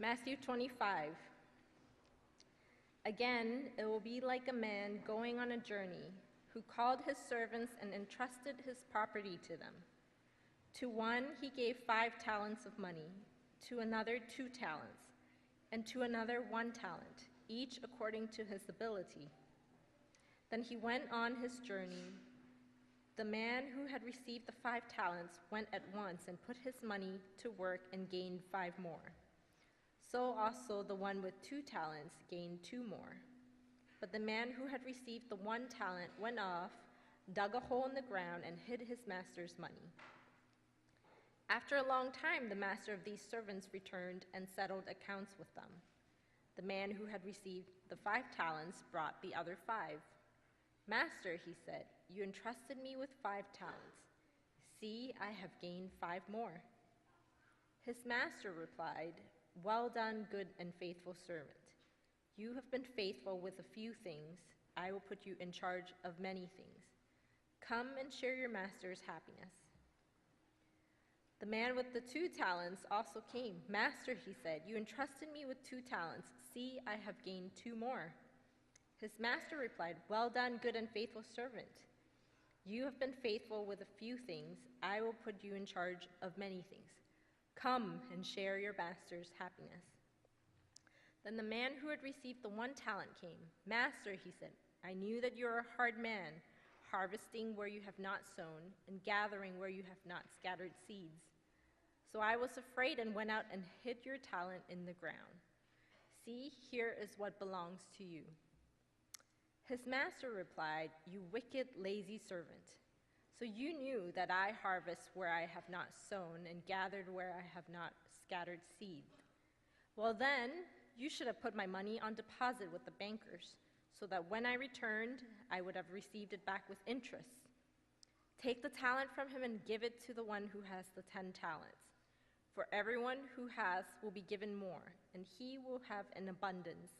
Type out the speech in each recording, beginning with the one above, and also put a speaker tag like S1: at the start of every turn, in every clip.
S1: Matthew 25. Again, it will be like a man going on a journey who called his servants and entrusted his property to them. To one he gave 5 talents of money, to another 2 talents, and to another 1 talent, each according to his ability. Then he went on his journey. The man who had received the 5 talents went at once and put his money to work and gained 5 more. So also the one with 2 talents gained 2 more. But the man who had received the 1 talent went off, dug a hole in the ground, and hid his master's money. After a long time, the master of these servants returned and settled accounts with them. The man who had received the 5 talents brought the other 5. Master, he said, you entrusted me with 5 talents. See, I have gained 5 more. His master replied, well done, good and faithful servant. You have been faithful with a few things. I will put you in charge of many things. Come and share your master's happiness. The man with the 2 talents also came. Master, he said, you entrusted me with 2 talents. See, I have gained 2 more. His master replied, well done, good and faithful servant. You have been faithful with a few things. I will put you in charge of many things. Come and share your master's happiness. Then the man who had received the 1 talent came. Master, he said, I knew that you are a hard man, harvesting where you have not sown and gathering where you have not scattered seeds. So I was afraid and went out and hid your talent in the ground. See, here is what belongs to you. His master replied, you wicked, lazy servant. So you knew that I harvest where I have not sown and gathered where I have not scattered seed. Well then, you should have put my money on deposit with the bankers, so that when I returned, I would have received it back with interest. Take the talent from him and give it to the one who has the 10 talents. For everyone who has will be given more, and he will have an abundance.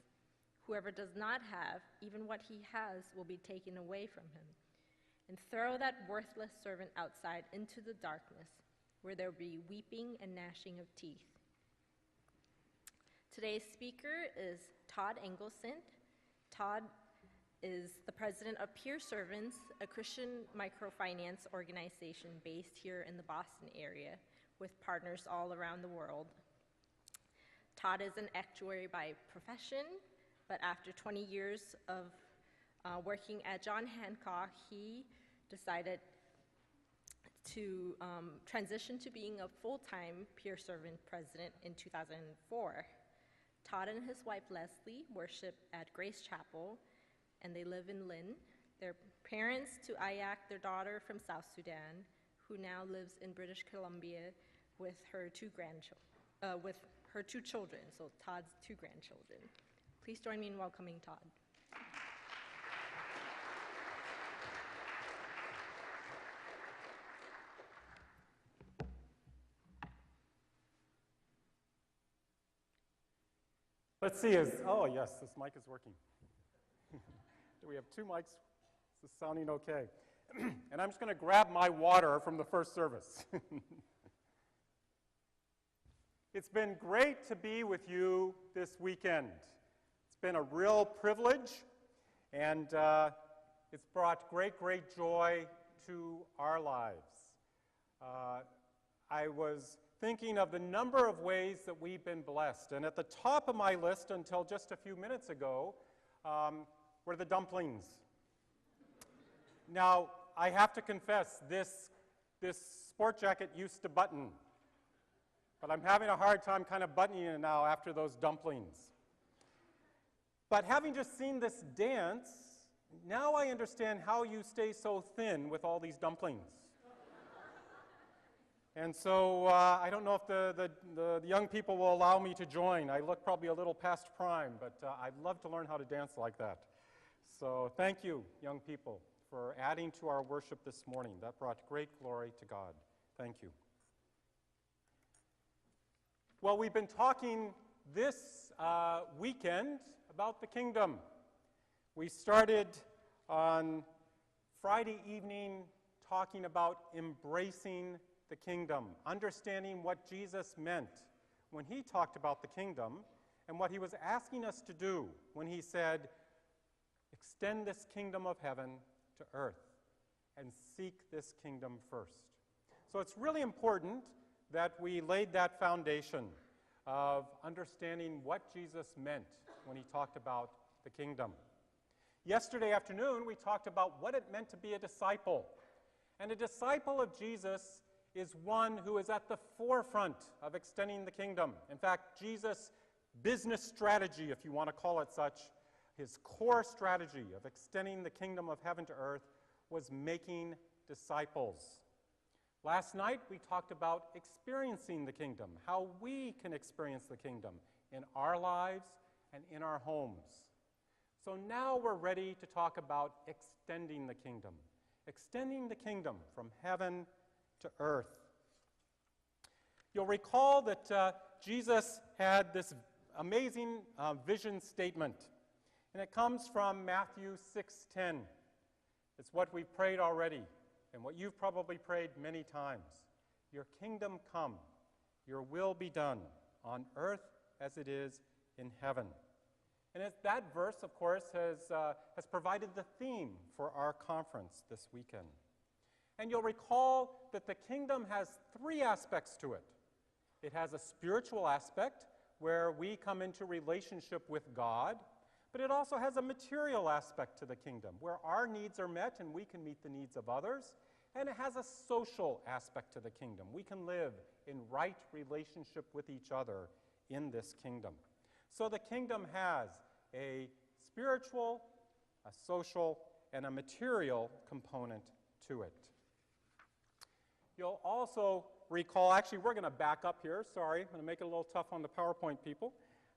S1: Whoever does not have, even what he has will be taken away from him. And throw that worthless servant outside into the darkness, where there will be weeping and gnashing of teeth. Today's speaker is Todd Engelsen. Todd is the president of Peer Servants, a Christian microfinance organization based here in the Boston area with partners all around the world. Todd is an actuary by profession, but after 20 years of working at John Hancock, he decided to transition to being a full-time peer servant president in 2004. Todd and his wife Leslie worship at Grace Chapel, and they live in Lynn. They're parents to Ayak, their daughter from South Sudan, who now lives in British Columbia with her 2 children, so Todd's 2 grandchildren. Please join me in welcoming Todd.
S2: Let's see, oh yes, this mic is working. Do we have 2 mics? Is this sounding okay? And I'm just going to grab my water from the first service. It's been great to be with you this weekend. It's been a real privilege, and it's brought great, great joy to our lives. I was thinking of the number of ways that we've been blessed, and at the top of my list until just a few minutes ago were the dumplings. Now, I have to confess, this sport jacket used to button, but I'm having a hard time kind of buttoning it now after those dumplings. But having just seen this dance, now I understand how you stay so thin with all these dumplings. And so I don't know if the young people will allow me to join. I look probably a little past prime, but I'd love to learn how to dance like that. So thank you, young people, for adding to our worship this morning. That brought great glory to God. Thank you. Well, we've been talking this weekend about the kingdom. We started on Friday evening talking about embracing the kingdom, understanding what Jesus meant when he talked about the kingdom and what he was asking us to do when he said, extend this kingdom of heaven to earth and seek this kingdom first. So it's really important that we laid that foundation of understanding what Jesus meant when he talked about the kingdom. Yesterday afternoon, we talked about what it meant to be a disciple. And a disciple of Jesus is one who is at the forefront of extending the kingdom. In fact, Jesus' business strategy, if you want to call it such, his core strategy of extending the kingdom of heaven to earth was making disciples. Last night, we talked about experiencing the kingdom, how we can experience the kingdom in our lives and in our homes. So now we're ready to talk about extending the kingdom from heaven to earth. You'll recall that Jesus had this amazing vision statement, and it comes from Matthew 6:10. It's what we've prayed already, and what you've probably prayed many times. Your kingdom come, your will be done on earth as it is in heaven. And that verse, of course, has provided the theme for our conference this weekend. And you'll recall that the kingdom has three aspects to it. It has a spiritual aspect where we come into relationship with God, but it also has a material aspect to the kingdom where our needs are met and we can meet the needs of others. And it has a social aspect to the kingdom. We can live in right relationship with each other in this kingdom. So the kingdom has a spiritual, a social, and a material component to it. You'll also recall, actually we're going to back up here, sorry, I'm going to make it a little tough on the PowerPoint people.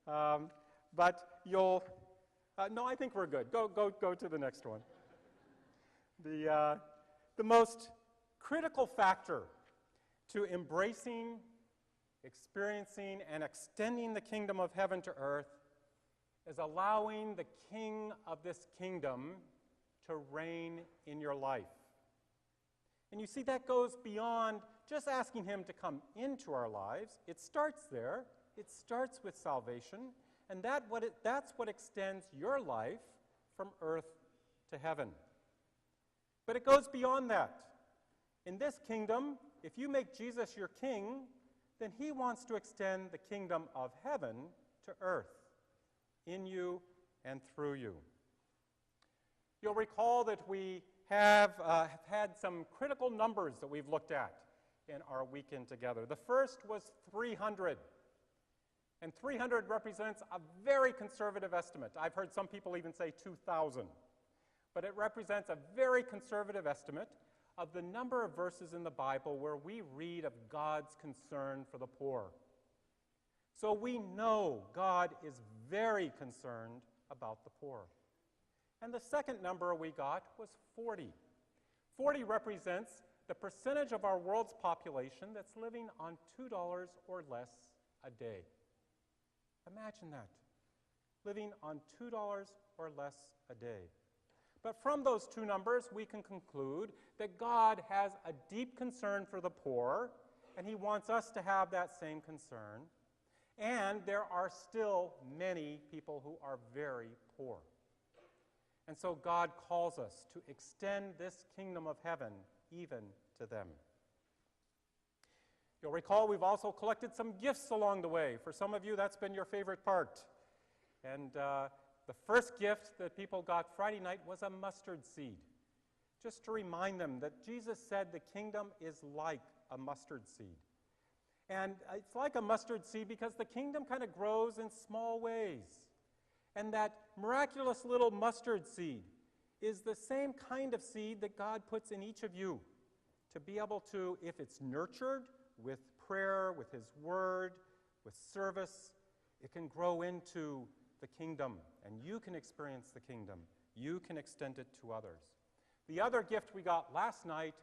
S2: But you'll, no, I think we're good. Go to the next one. The most critical factor to embracing, experiencing, and extending the kingdom of heaven to earth is allowing the king of this kingdom to reign in your life. And you see, that goes beyond just asking him to come into our lives. It starts there. It starts with salvation, and that's what extends your life from earth to heaven. But it goes beyond that. In this kingdom, if you make Jesus your king, then he wants to extend the kingdom of heaven to earth, in you and through you. You'll recall that we have had some critical numbers that we've looked at in our weekend together. The first was 300. And 300 represents a very conservative estimate. I've heard some people even say 2,000. But it represents a very conservative estimate of the number of verses in the Bible where we read of God's concern for the poor. So we know God is very concerned about the poor. And the second number we got was 40. 40 represents the percentage of our world's population that's living on $2 or less a day. Imagine that, living on $2 or less a day. But from those two numbers, we can conclude that God has a deep concern for the poor, and he wants us to have that same concern. And there are still many people who are very poor. And so God calls us to extend this kingdom of heaven even to them. You'll recall we've also collected some gifts along the way. For some of you, that's been your favorite part. And the first gift that people got Friday night was a mustard seed, just to remind them that Jesus said the kingdom is like a mustard seed. And it's like a mustard seed because the kingdom kind of grows in small ways. And that miraculous little mustard seed is the same kind of seed that God puts in each of you to be able to, if it's nurtured with prayer, with his word, with service, it can grow into the kingdom, and you can experience the kingdom. You can extend it to others. The other gift we got last night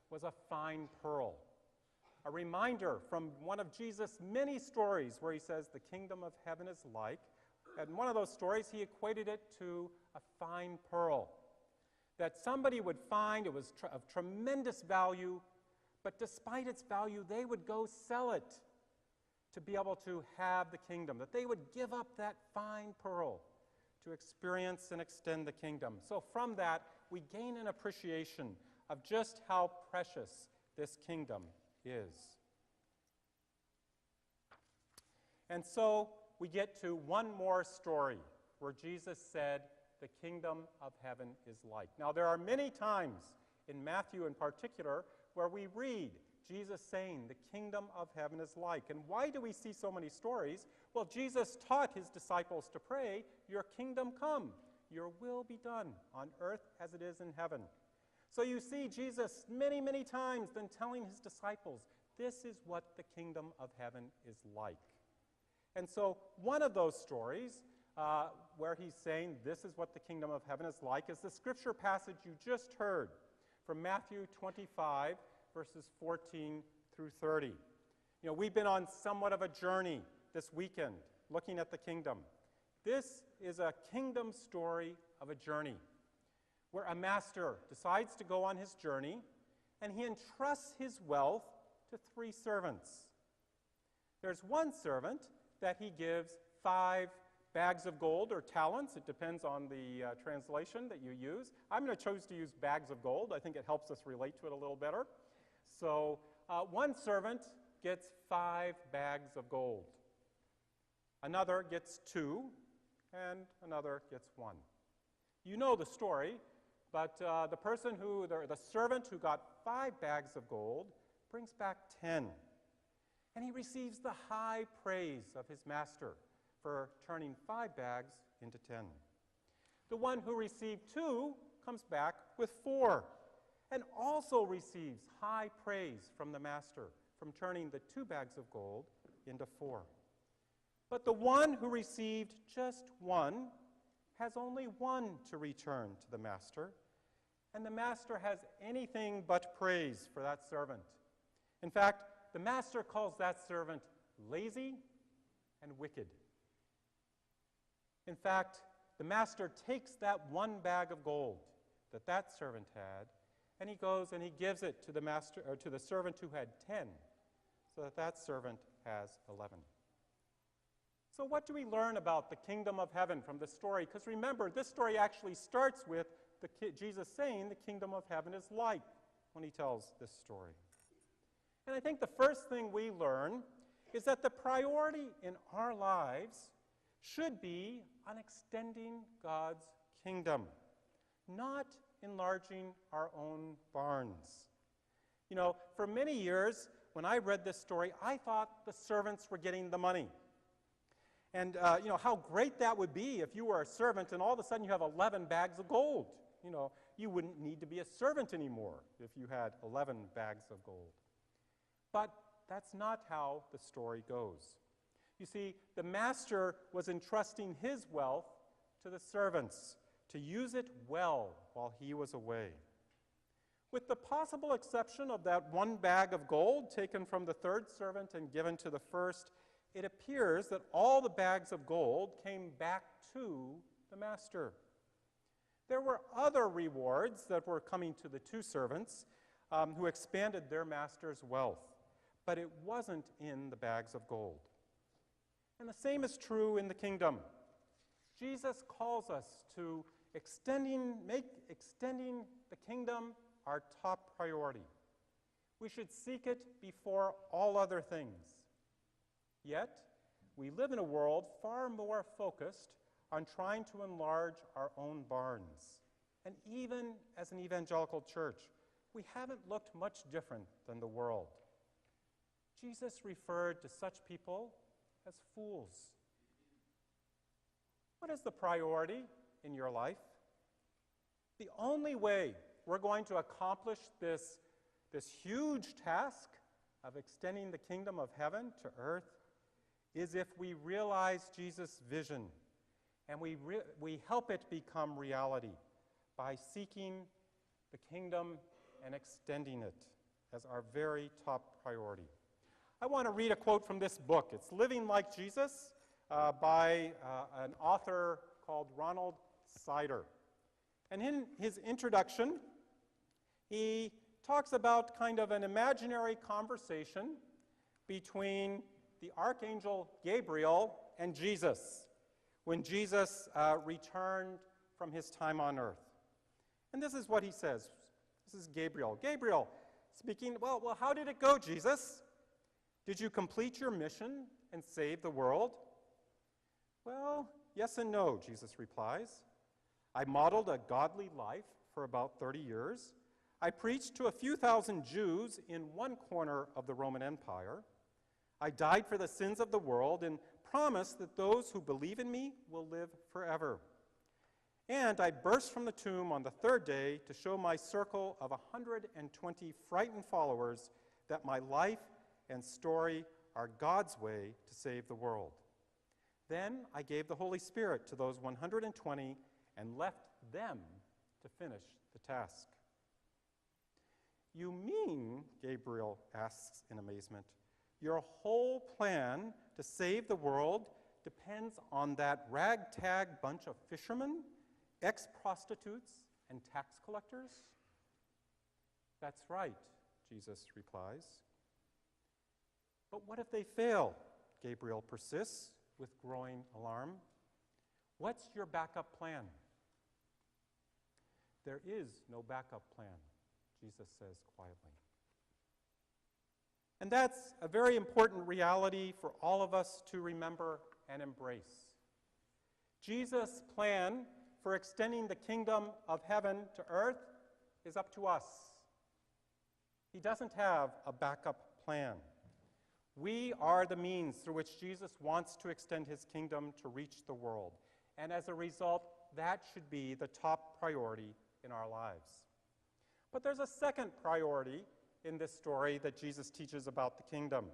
S2: was a fine pearl, a reminder from one of Jesus' many stories where he says the kingdom of heaven is like. And one of those stories, he equated it to a fine pearl that somebody would find. It was of tremendous value, but despite its value, they would go sell it to be able to have the kingdom, that they would give up that fine pearl to experience and extend the kingdom. So from that, we gain an appreciation of just how precious this kingdom is. And so we get to one more story where Jesus said, the kingdom of heaven is like. Now, there are many times in Matthew in particular where we read Jesus saying the kingdom of heaven is like. And why do we see so many stories? Well, Jesus taught his disciples to pray, your kingdom come, your will be done on earth as it is in heaven. So you see Jesus many, many times then telling his disciples, this is what the kingdom of heaven is like. And so one of those stories where he's saying this is what the kingdom of heaven is like is the scripture passage you just heard from Matthew 25, verses 14 through 30. You know, we've been on somewhat of a journey this weekend looking at the kingdom. This is a kingdom story of a journey where a master decides to go on his journey and he entrusts his wealth to 3 servants. There's one servant that he gives 5 bags of gold or talents. It depends on the translation that you use. I'm going to choose to use bags of gold. I think it helps us relate to it a little better. So one servant gets 5 bags of gold. Another gets 2, and another gets 1. You know the story, but the servant who got 5 bags of gold brings back 10. And he receives the high praise of his master for turning 5 bags into 10. The one who received 2 comes back with 4 and also receives high praise from the master from turning the 2 bags of gold into 4. But the one who received just 1 has only 1 to return to the master, and the master has anything but praise for that servant. In fact, the master calls that servant lazy and wicked. In fact, the master takes that 1 bag of gold that servant had, and he goes and he gives it to the master, or to the servant who had 10, so that servant has 11. So what do we learn about the kingdom of heaven from this story? Because remember, this story actually starts with Jesus saying the kingdom of heaven is like when he tells this story. And I think the first thing we learn is that the priority in our lives should be on extending God's kingdom, not enlarging our own barns. You know, for many years, when I read this story, I thought the servants were getting the money. And, you know, how great that would be if you were a servant and all of a sudden you have 11 bags of gold. You know, you wouldn't need to be a servant anymore if you had 11 bags of gold. But that's not how the story goes. You see, the master was entrusting his wealth to the servants to use it well while he was away. With the possible exception of that 1 bag of gold taken from the 3rd servant and given to the 1st, it appears that all the bags of gold came back to the master. There were other rewards that were coming to the 2 servants who expanded their master's wealth, but it wasn't in the bags of gold. And the same is true in the kingdom. Jesus calls us to make extending the kingdom our top priority. We should seek it before all other things. Yet, we live in a world far more focused on trying to enlarge our own barns. And even as an evangelical church, we haven't looked much different than the world. Jesus referred to such people as fools. What is the priority in your life? The only way we're going to accomplish this huge task of extending the kingdom of heaven to earth is if we realize Jesus' vision and we help it become reality by seeking the kingdom and extending it as our very top priority. I want to read a quote from this book. It's Living Like Jesus by an author called Ronald Sider. And in his introduction, he talks about kind of an imaginary conversation between the archangel Gabriel and Jesus when Jesus returned from his time on earth. And this is what he says. This is Gabriel. Gabriel speaking, well, how did it go, Jesus? Did you complete your mission and save the world? Well, yes and no, Jesus replies. I modeled a godly life for about 30 years. I preached to a few thousand Jews in one corner of the Roman Empire. I died for the sins of the world and promised that those who believe in me will live forever. And I burst from the tomb on the third day to show my circle of 120 frightened followers that my life and story are God's way to save the world. Then I gave the Holy Spirit to those 120 and left them to finish the task. You mean, Gabriel asks in amazement, your whole plan to save the world depends on that ragtag bunch of fishermen, ex-prostitutes, and tax collectors? That's right, Jesus replies. But what if they fail? Gabriel persists with growing alarm. What's your backup plan? There is no backup plan, Jesus says quietly. And that's a very important reality for all of us to remember and embrace. Jesus' plan for extending the kingdom of heaven to earth is up to us. He doesn't have a backup plan. We are the means through which Jesus wants to extend his kingdom to reach the world. And as a result, that should be the top priority in our lives. But there's a second priority in this story that Jesus teaches about the kingdom.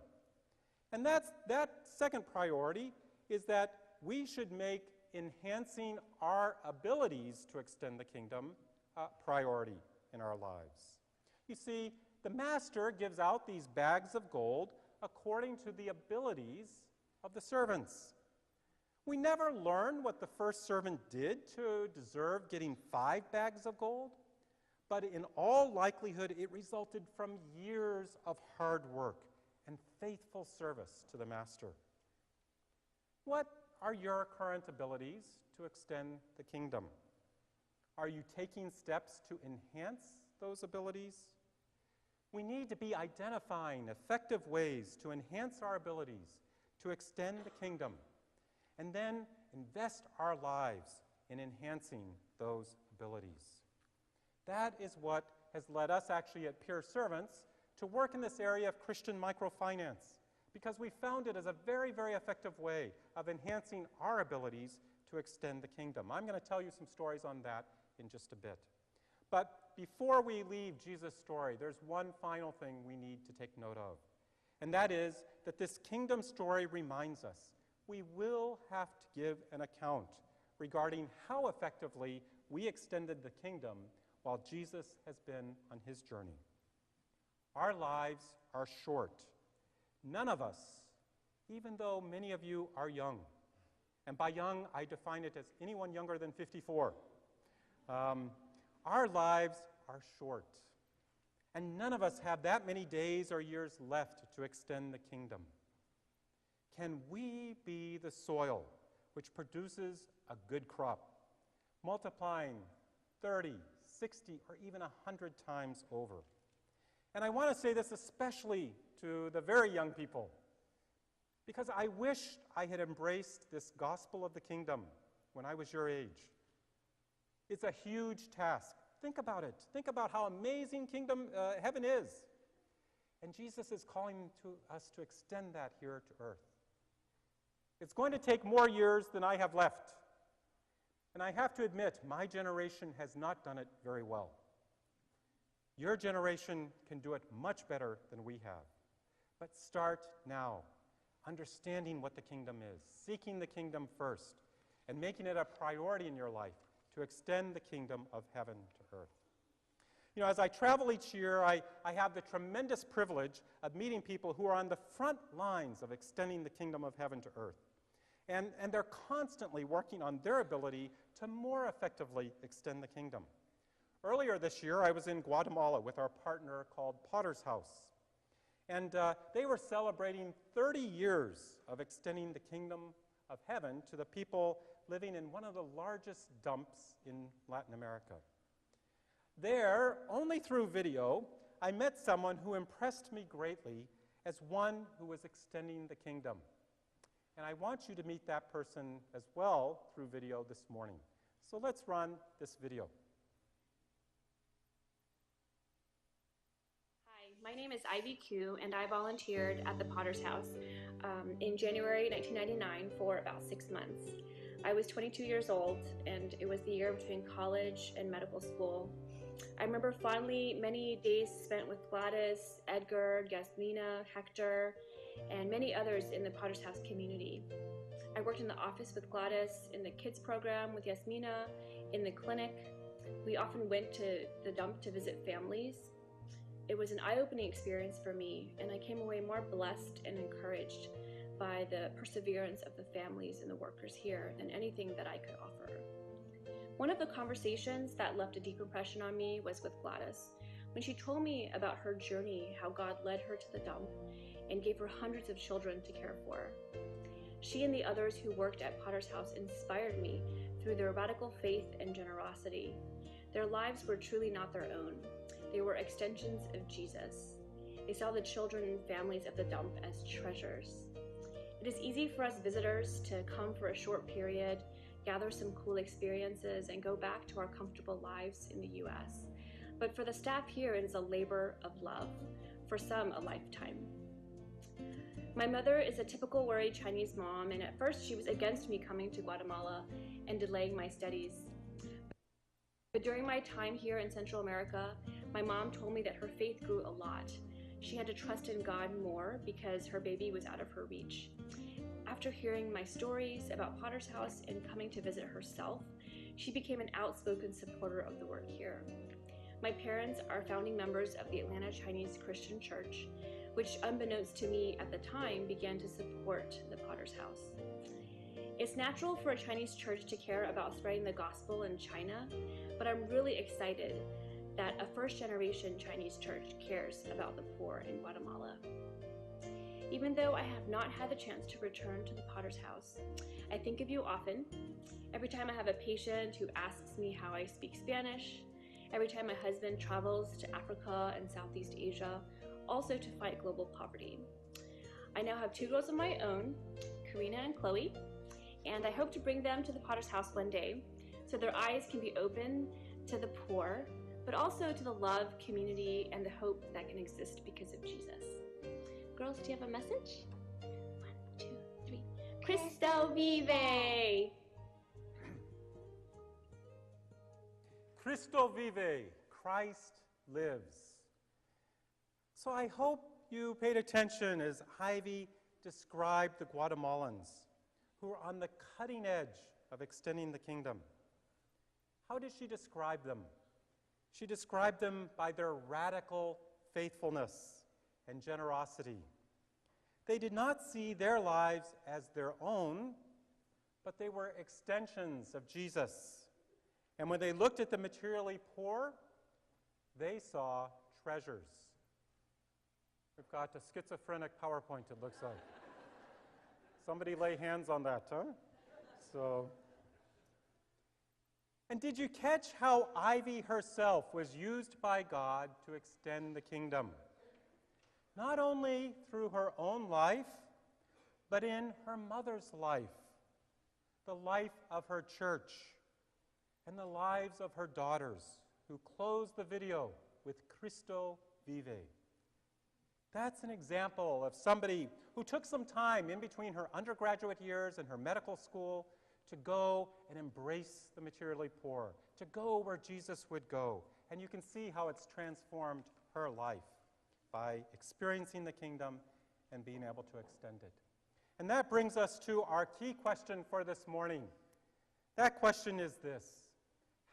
S2: And that second priority is that we should make enhancing our abilities to extend the kingdom a priority in our lives. You see, the master gives out these bags of gold according to the abilities of the servants. We never learn what the first servant did to deserve getting 5 bags of gold, but in all likelihood, it resulted from years of hard work and faithful service to the master. What are your current abilities to extend the kingdom? Are you taking steps to enhance those abilities? We need to be identifying effective ways to enhance our abilities to extend the kingdom, and then invest our lives in enhancing those abilities. That is what has led us actually at Peer Servants to work in this area of Christian microfinance, because we found it as a very, very effective way of enhancing our abilities to extend the kingdom. I'm going to tell you some stories on that in just a bit. But before we leave Jesus' story, there's one final thing we need to take note of, and that is that this kingdom story reminds us we will have to give an account regarding how effectively we extended the kingdom while Jesus has been on his journey. Our lives are short. None of us, even though many of you are young, and by young I define it as anyone younger than 54, our lives are short. And none of us have that many days or years left to extend the kingdom. Can we be the soil which produces a good crop, multiplying 30, 60, or even 100 times over? And I want to say this especially to the very young people, because I wish I had embraced this gospel of the kingdom when I was your age. It's a huge task. Think about it. Think about how amazing heaven is. And Jesus is calling us to extend that here to earth. It's going to take more years than I have left. And I have to admit, my generation has not done it very well. Your generation can do it much better than we have. But start now, understanding what the kingdom is, seeking the kingdom first, and making it a priority in your life to extend the kingdom of heaven to earth. You know, as I travel each year, I have the tremendous privilege of meeting people who are on the front lines of extending the kingdom of heaven to earth. And they're constantly working on their ability to more effectively extend the kingdom. Earlier this year, I was in Guatemala with our partner called Potter's House. And they were celebrating 30 years of extending the kingdom of heaven to the people living in one of the largest dumps in Latin America. There, only through video, I met someone who impressed me greatly as one who was extending the kingdom. And I want you to meet that person as well through video this morning. So let's run this video.
S3: Hi, my name is Ivy Q, and I volunteered at the Potter's House in January 1999 for about 6 months. I was 22 years old, and it was the year between college and medical school. I remember fondly many days spent with Gladys, Edgar, Yasmina, Hector, and many others in the Potter's House community. I worked in the office with Gladys, in the kids program with Yasmina, in the clinic. We often went to the dump to visit families. It was an eye-opening experience for me, and I came away more blessed and encouraged by the perseverance of the families and the workers here than anything that I could offer. One of the conversations that left a deep impression on me was with Gladys, when she told me about her journey, how God led her to the dump and gave her hundreds of children to care for. She and the others who worked at Potter's House inspired me through their radical faith and generosity. Their lives were truly not their own. They were extensions of Jesus. They saw the children and families of the dump as treasures. It is easy for us visitors to come for a short period, gather some cool experiences, and go back to our comfortable lives in the U.S. But for the staff here, it is a labor of love, for some a lifetime. My mother is a typical worried Chinese mom, and at first she was against me coming to Guatemala and delaying my studies. But during my time here in Central America, my mom told me that her faith grew a lot. She had to trust in God more because her baby was out of her reach. After hearing my stories about Potter's House and coming to visit herself, she became an outspoken supporter of the work here. My parents are founding members of the Atlanta Chinese Christian Church, which, unbeknownst to me at the time, began to support the Potter's House. It's natural for a Chinese church to care about spreading the gospel in China, but I'm really excited that a first-generation Chinese church cares about the poor in Guatemala. Even though I have not had the chance to return to the Potter's House, I think of you often. Every time I have a patient who asks me how I speak Spanish, every time my husband travels to Africa and Southeast Asia, also to fight global poverty. I now have 2 girls of my own, Karina and Chloe, and I hope to bring them to the Potter's House one day so their eyes can be open to the poor, but also to the love, community, and the hope that can exist because of Jesus. Girls, do you have a message? 1, 2, 3. Cristo vive!
S2: Cristo vive, Christ lives. So I hope you paid attention as Ivy described the Guatemalans who are on the cutting edge of extending the kingdom. How did she describe them? She described them by their radical faithfulness and generosity. They did not see their lives as their own, but they were extensions of Jesus. And when they looked at the materially poor, they saw treasures. We've got a schizophrenic PowerPoint, it looks like. Somebody lay hands on that, huh? And did you catch how Ivy herself was used by God to extend the kingdom? Not only through her own life, but in her mother's life, the life of her church, and the lives of her daughters, who closed the video with Cristo vive. That's an example of somebody who took some time in between her undergraduate years and her medical school to go and embrace the materially poor, to go where Jesus would go. And you can see how it's transformed her life by experiencing the kingdom and being able to extend it. And that brings us to our key question for this morning. That question is this: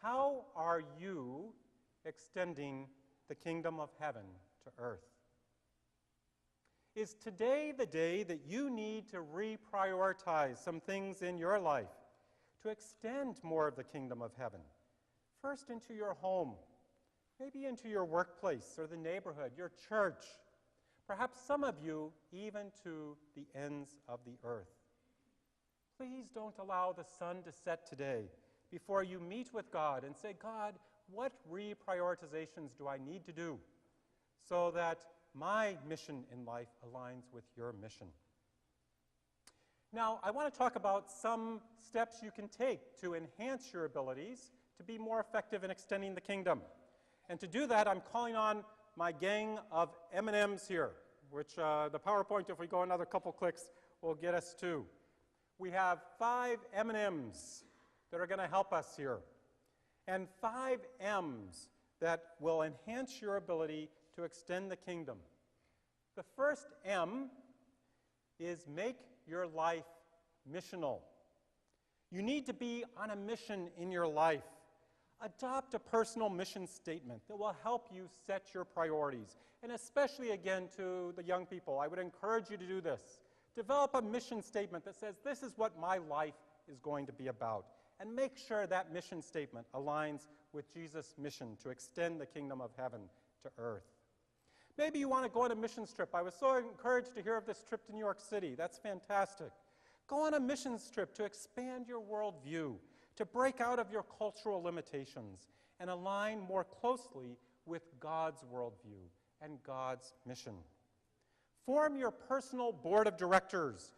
S2: how are you extending the kingdom of heaven to earth? Is today the day that you need to reprioritize some things in your life to extend more of the kingdom of heaven? First, into your home, maybe into your workplace or the neighborhood, your church, perhaps some of you even to the ends of the earth. Please don't allow the sun to set today before you meet with God and say, God, what reprioritizations do I need to do so that my mission in life aligns with your mission? Now, I want to talk about some steps you can take to enhance your abilities to be more effective in extending the kingdom. And to do that, I'm calling on my gang of M&Ms here, which the PowerPoint, if we go another couple clicks, will get us to. We have 5 M&Ms that are going to help us here, and 5 M's that will enhance your ability to extend the kingdom. The first M is make your life missional. You need to be on a mission in your life. Adopt a personal mission statement that will help you set your priorities. And especially, again, to the young people, I would encourage you to do this. Develop a mission statement that says, this is what my life is going to be about. And make sure that mission statement aligns with Jesus' mission to extend the kingdom of heaven to earth. Maybe you want to go on a missions trip. I was so encouraged to hear of this trip to New York City. That's fantastic. Go on a missions trip to expand your worldview, to break out of your cultural limitations, and align more closely with God's worldview and God's mission. Form your personal board of directors,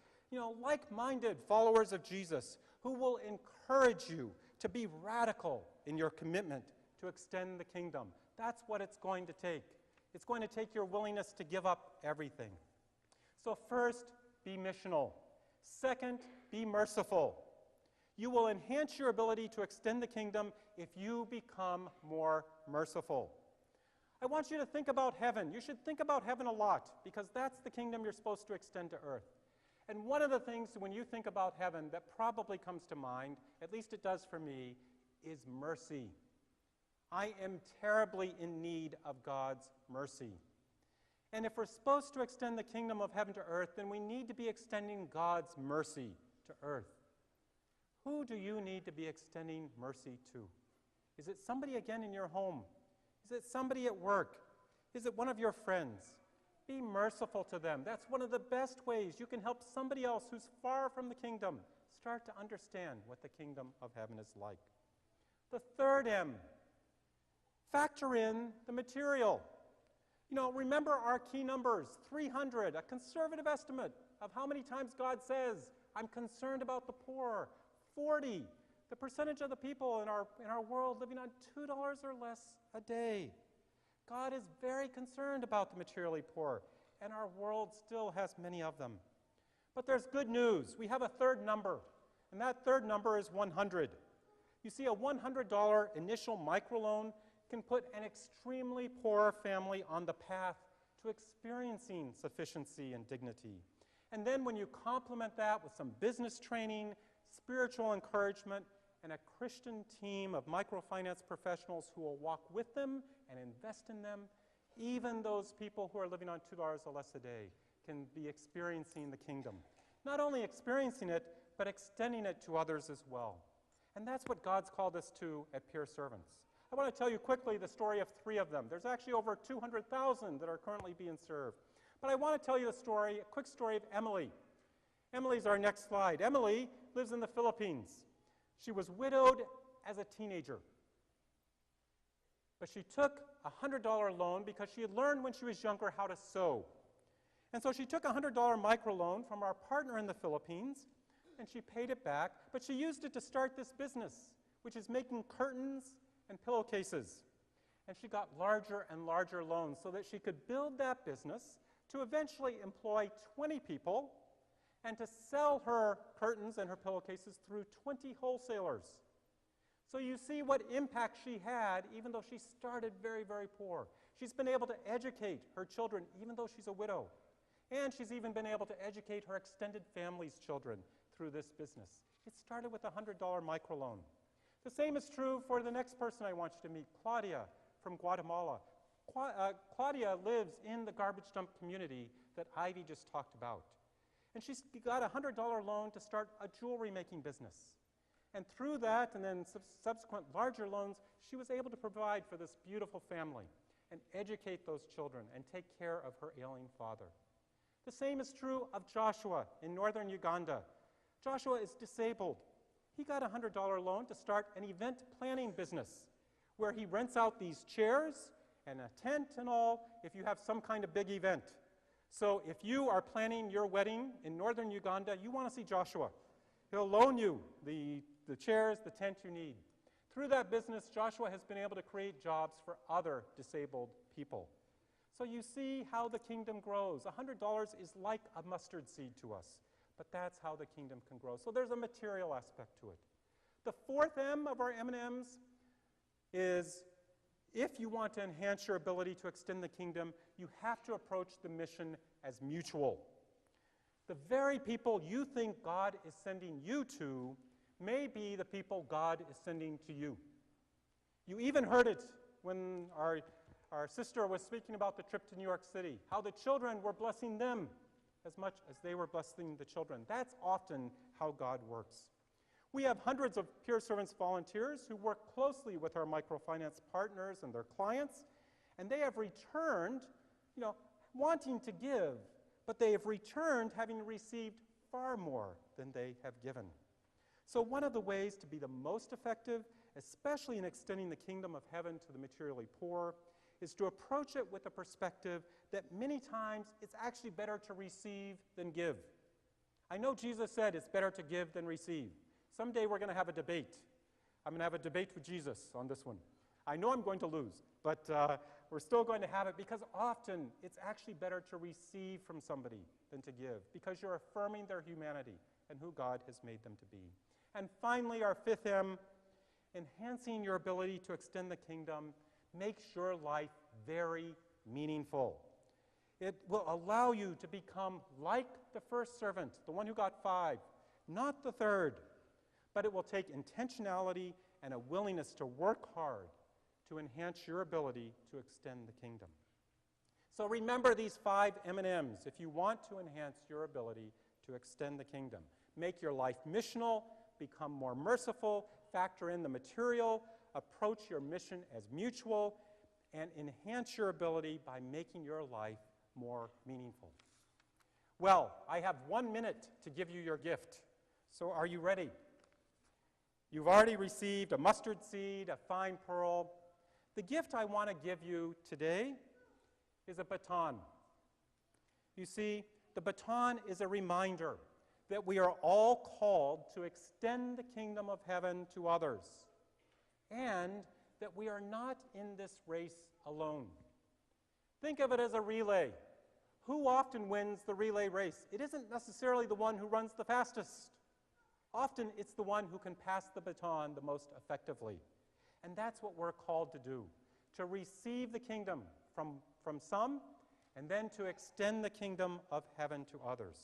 S2: like-minded followers of Jesus who will encourage you to be radical in your commitment to extend the kingdom. That's what it's going to take. It's going to take your willingness to give up everything. So first, be missional. Second, be merciful. You will enhance your ability to extend the kingdom if you become more merciful. I want you to think about heaven. You should think about heaven a lot because that's the kingdom you're supposed to extend to earth. And one of the things when you think about heaven that probably comes to mind, at least it does for me, is mercy. I am terribly in need of God's mercy. And if we're supposed to extend the kingdom of heaven to earth, then we need to be extending God's mercy to earth. Who do you need to be extending mercy to? Is it somebody again in your home? Is it somebody at work? Is it one of your friends? Be merciful to them. That's one of the best ways you can help somebody else who's far from the kingdom start to understand what the kingdom of heaven is like. The third M, factor in the material. Remember our key numbers, 300, a conservative estimate of how many times God says, I'm concerned about the poor. 40, the percentage of the people in our world living on $2 or less a day. God is very concerned about the materially poor, and our world still has many of them. But there's good news. We have a third number, and that third number is 100. You see, a $100 initial microloan can put an extremely poor family on the path to experiencing sufficiency and dignity. And then when you complement that with some business training, spiritual encouragement, and a Christian team of microfinance professionals who will walk with them and invest in them, even those people who are living on $2 or less a day can be experiencing the kingdom. Not only experiencing it, but extending it to others as well. And that's what God's called us to at Peer Servants. I want to tell you quickly the story of 3 of them. There's actually over 200,000 that are currently being served. But I want to tell you a quick story of Emily. Emily's our next slide. Emily lives in the Philippines. She was widowed as a teenager. But she took a $100 loan because she had learned when she was younger how to sew. And so she took a $100 microloan from our partner in the Philippines, and she paid it back, but she used it to start this business, which is making curtains and pillowcases. And she got larger and larger loans so that she could build that business to eventually employ 20 people and to sell her curtains and her pillowcases through 20 wholesalers. So you see what impact she had, even though she started very, very poor. She's been able to educate her children, even though she's a widow. And she's even been able to educate her extended family's children through this business. It started with a $100 microloan. The same is true for the next person I want you to meet, Claudia from Guatemala. Claudia lives in the garbage dump community that Ivy just talked about. And she's got a $100 loan to start a jewelry making business. And through that, and then subsequent larger loans, she was able to provide for this beautiful family. and educate those children and take care of her ailing father. The same is true of Joshua in northern Uganda. Joshua is disabled. He got a $100 loan to start an event planning business where he rents out these chairs and a tent and all if you have some kind of big event. So if you are planning your wedding in northern Uganda, you want to see Joshua. He'll loan you the chairs, the tent you need. Through that business, Joshua has been able to create jobs for other disabled people. So you see how the kingdom grows. $100 is like a mustard seed to us, but that's how the kingdom can grow. So there's a material aspect to it. The fourth M of our M&Ms is, if you want to enhance your ability to extend the kingdom, you have to approach the mission as mutual. The very people you think God is sending you to may be the people God is sending to you. You even heard it when our sister was speaking about the trip to New York City, how the children were blessing them as much as they were blessing the children. That's often how God works. We have hundreds of peer servants volunteers who work closely with our microfinance partners and their clients, and they have returned, wanting to give, but they have returned having received far more than they have given. So one of the ways to be the most effective, especially in extending the kingdom of heaven to the materially poor, is to approach it with a perspective that many times it's actually better to receive than give. I know Jesus said it's better to give than receive. Someday we're going to have a debate. I'm going to have a debate with Jesus on this one. I know I'm going to lose, but we're still going to have it because often it's actually better to receive from somebody than to give because you're affirming their humanity and who God has made them to be. And finally, our fifth M, enhancing your ability to extend the kingdom makes your life very meaningful. It will allow you to become like the first servant, the one who got 5, not the third. But it will take intentionality and a willingness to work hard to enhance your ability to extend the kingdom. So remember these 5 M&Ms if you want to enhance your ability to extend the kingdom. Make your life missional, become more merciful, factor in the material, approach your mission as mutual, and enhance your ability by making your life more meaningful. Well, I have 1 minute to give you your gift. So are you ready? You've already received a mustard seed, a fine pearl. The gift I want to give you today is a baton. You see, the baton is a reminder that we are all called to extend the kingdom of heaven to others, and that we are not in this race alone. Think of it as a relay. Who often wins the relay race? It isn't necessarily the one who runs the fastest. Often it's the one who can pass the baton the most effectively. And that's what we're called to do, to receive the kingdom from some, and then to extend the kingdom of heaven to others.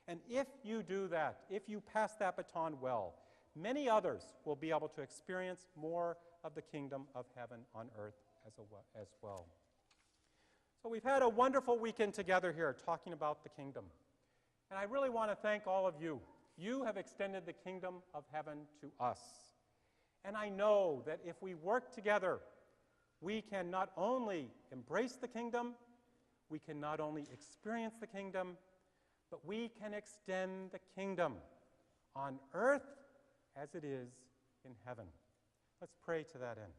S2: And if you do that, if you pass that baton well, many others will be able to experience more of the kingdom of heaven on earth as well. So we've had a wonderful weekend together here talking about the kingdom. And I really want to thank all of you. You have extended the kingdom of heaven to us. And I know that if we work together, we can not only embrace the kingdom, we can not only experience the kingdom, but we can extend the kingdom on earth as it is in heaven. Let's pray to that end.